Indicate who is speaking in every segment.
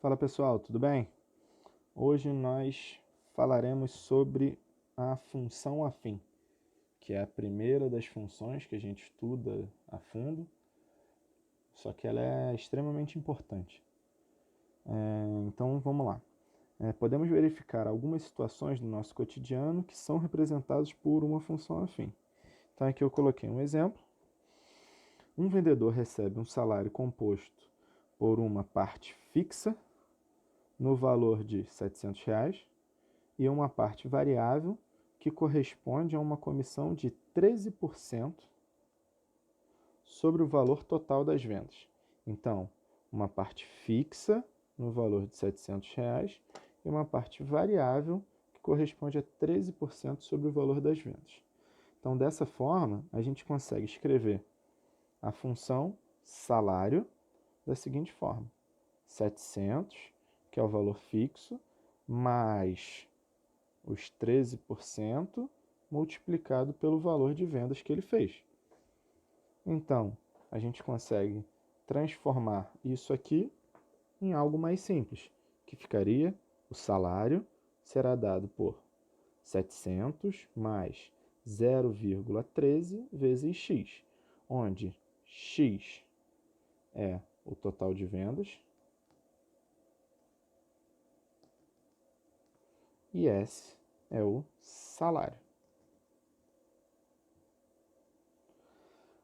Speaker 1: Fala pessoal, tudo bem? Hoje nós falaremos sobre a função afim, que é a primeira das funções que a gente estuda a fundo, só que ela é extremamente importante. Então vamos lá. Podemos verificar algumas situações do nosso cotidiano que são representadas por uma função afim. Então aqui eu coloquei um exemplo. Um vendedor recebe um salário composto por uma parte fixa no valor de R$ 700 e uma parte variável que corresponde a uma comissão de 13% sobre o valor total das vendas. Então, uma parte fixa no valor de R$ 700 e uma parte variável que corresponde a 13% sobre o valor das vendas. Então, dessa forma, a gente consegue escrever a função salário da seguinte forma: 700, que é o valor fixo, mais os 13% multiplicado pelo valor de vendas que ele fez. Então, a gente consegue transformar isso aqui em algo mais simples, que ficaria: o salário será dado por 700 mais 0,13 vezes x, onde x é o total de vendas e S é o salário.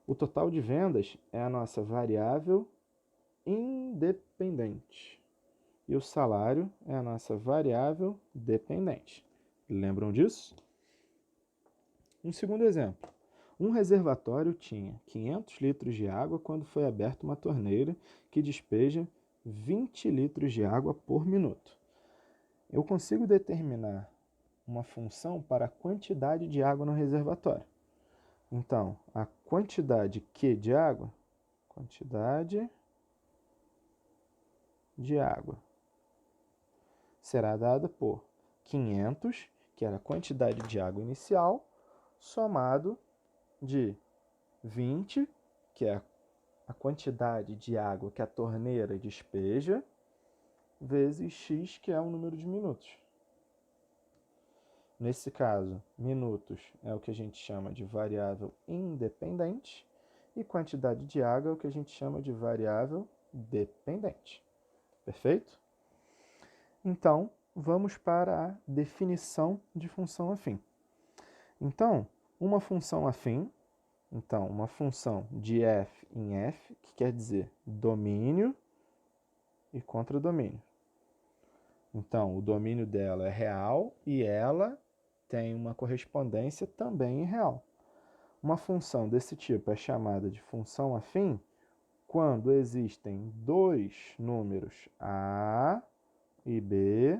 Speaker 1: O total de vendas é a nossa variável independente e o salário é a nossa variável dependente. Lembram disso? Um segundo exemplo. Um reservatório tinha 500 litros de água quando foi aberta uma torneira que despeja 20 litros de água por minuto. Eu consigo determinar uma função para a quantidade de água no reservatório. Então, a quantidade Q de água, será dada por 500, que era a quantidade de água inicial, somado de 20, que é a quantidade de água que a torneira despeja, vezes x, que é o número de minutos. Nesse caso, minutos é o que a gente chama de variável independente e quantidade de água é o que a gente chama de variável dependente. Perfeito? Então, vamos para a definição de função afim. Então, uma função afim, uma função de f em f, que quer dizer domínio e contradomínio. Então, o domínio dela é real e ela tem uma correspondência também em real. Uma função desse tipo é chamada de função afim quando existem dois números a e b,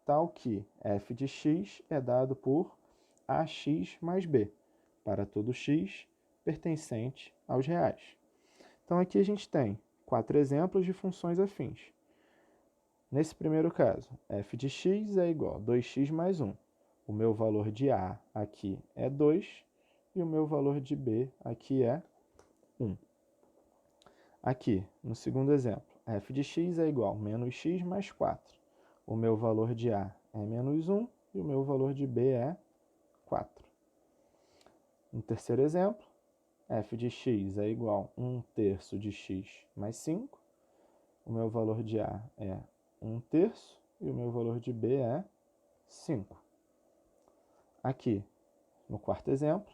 Speaker 1: tal que f de x é dado por ax mais b, para todo x pertencente aos reais. Então, aqui a gente tem 4 exemplos de funções afins. Nesse primeiro caso, f de x é igual a 2x mais 1. O meu valor de a aqui é 2 e o meu valor de b aqui é 1. Aqui, no segundo exemplo, f de x é igual a menos x mais 4. O meu valor de a é menos 1 e o meu valor de b é 4. No terceiro exemplo, f de x é igual a 1/3 de x mais 5. O meu valor de a é 1/3 e o meu valor de b é 5. Aqui, no quarto exemplo,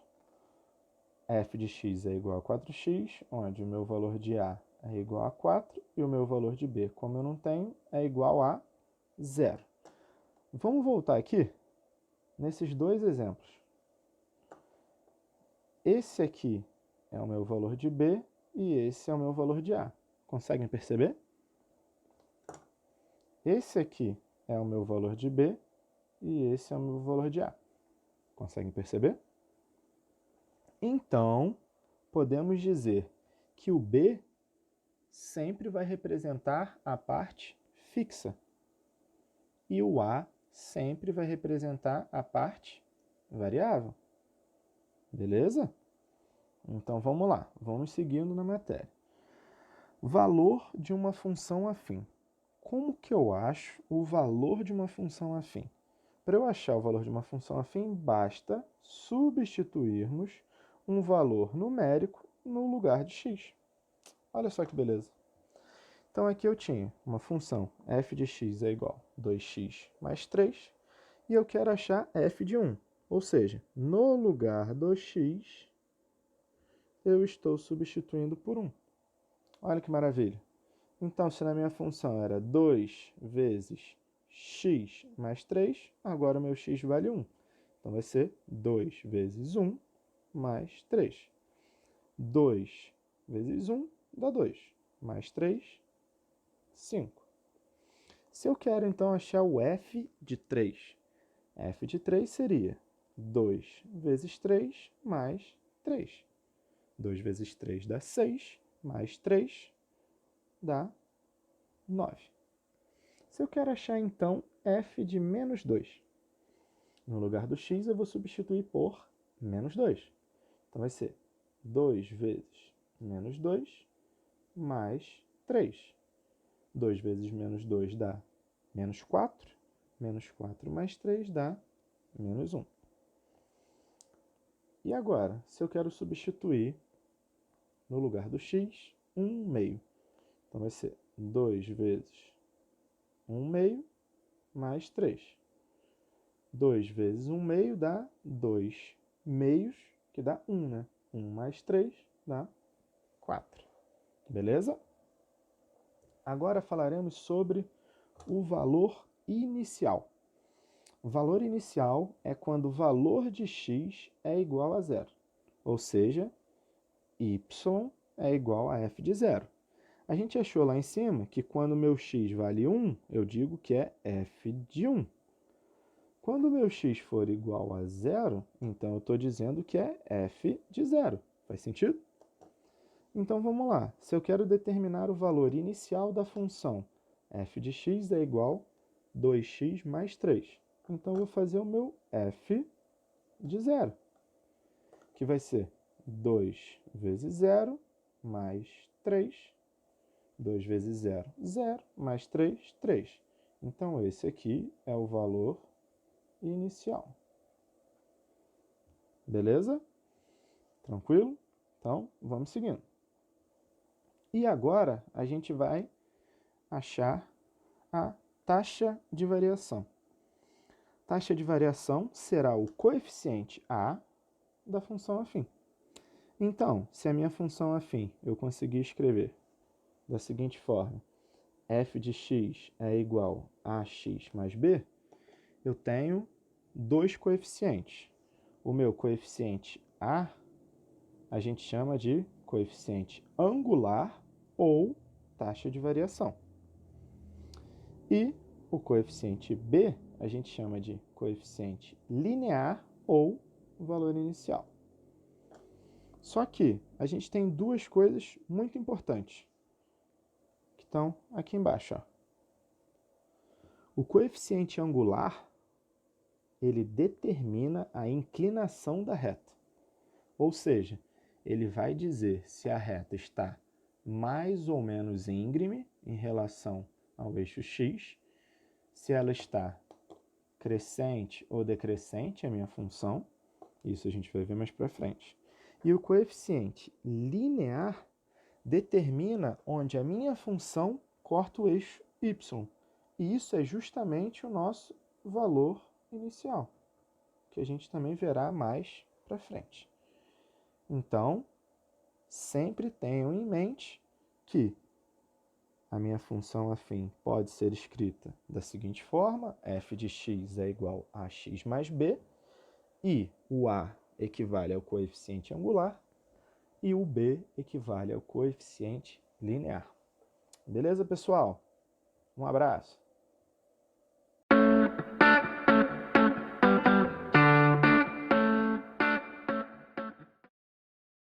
Speaker 1: f de x é igual a 4x, onde o meu valor de a é igual a 4 e o meu valor de b, como eu não tenho, é igual a 0. Vamos voltar aqui nesses dois exemplos. Esse aqui é o meu valor de b e esse é o meu valor de a. Conseguem perceber? Esse aqui é o meu valor de b e esse é o meu valor de a. Conseguem perceber? Então, podemos dizer que o b sempre vai representar a parte fixa e o a sempre vai representar a parte variável. Beleza? Então, vamos lá. Vamos seguindo na matéria. Valor de uma função afim. como que eu acho o valor de uma função afim? Para eu achar o valor de uma função afim, basta substituirmos um valor numérico no lugar de x. Olha só que beleza. Então aqui eu tinha uma função f de x é igual a 2x mais 3, e eu quero achar f de 1. Ou seja, no lugar do x, eu estou substituindo por 1. Olha que maravilha. Então, se na minha função era 2 vezes x mais 3, agora o meu x vale 1. Então, vai ser 2 vezes 1 mais 3. 2 vezes 1 dá 2. Mais 3, 5. Se eu quero, então, achar o f de 3, f de 3 seria 2 vezes 3 mais 3. 2 vezes 3 dá 6, mais 3 dá 9. Se eu quero achar, então, f de menos 2, no lugar do x eu vou substituir por menos 2. Então, vai ser 2 vezes menos 2 mais 3. 2 vezes menos 2 dá menos 4. Menos 4 mais 3 dá menos 1. E agora, se eu quero substituir no lugar do x, 1 meio. Então, vai ser 2 vezes 1 meio mais 3. 2 vezes 1 meio dá 2 meios, que dá 1, né? 1 mais 3 dá 4. Beleza? Agora falaremos sobre o valor inicial. O valor inicial é quando o valor de x é igual a zero. Ou seja, y é igual a f de zero. A gente achou lá em cima que quando o meu x vale 1, eu digo que é f de 1. Quando o meu x for igual a zero, então eu estou dizendo que é f de zero. Faz sentido? Então vamos lá. Se eu quero determinar o valor inicial da função f de x é igual a 2x mais 3. Então eu vou fazer o meu f de zero, que vai ser 2 vezes 0 mais 3. 2 vezes 0, 0, mais 3, 3. Então, esse aqui é o valor inicial. Beleza? Tranquilo? Então, vamos seguindo. E agora, a gente vai achar a taxa de variação. Taxa de variação será o coeficiente a da função afim. Então, se a minha função afim eu conseguir escrever da seguinte forma: f de x é igual a x mais b, eu tenho dois coeficientes. O meu coeficiente a gente chama de coeficiente angular ou taxa de variação. E o coeficiente b a gente chama de coeficiente linear ou valor inicial. Só que a gente tem duas coisas muito importantes que estão aqui embaixo. Ó. O coeficiente angular, ele determina a inclinação da reta. Ou seja, ele vai dizer se a reta está mais ou menos íngreme em relação ao eixo x, se ela está crescente ou decrescente, a minha função. Isso a gente vai ver mais para frente. E o coeficiente linear determina onde a minha função corta o eixo y. E isso é justamente o nosso valor inicial, que a gente também verá mais para frente. Então, sempre tenham em mente que a minha função afim pode ser escrita da seguinte forma: f de x é igual a x mais b, e o a equivale ao coeficiente angular, e o b equivale ao coeficiente linear. Beleza, pessoal? Um abraço!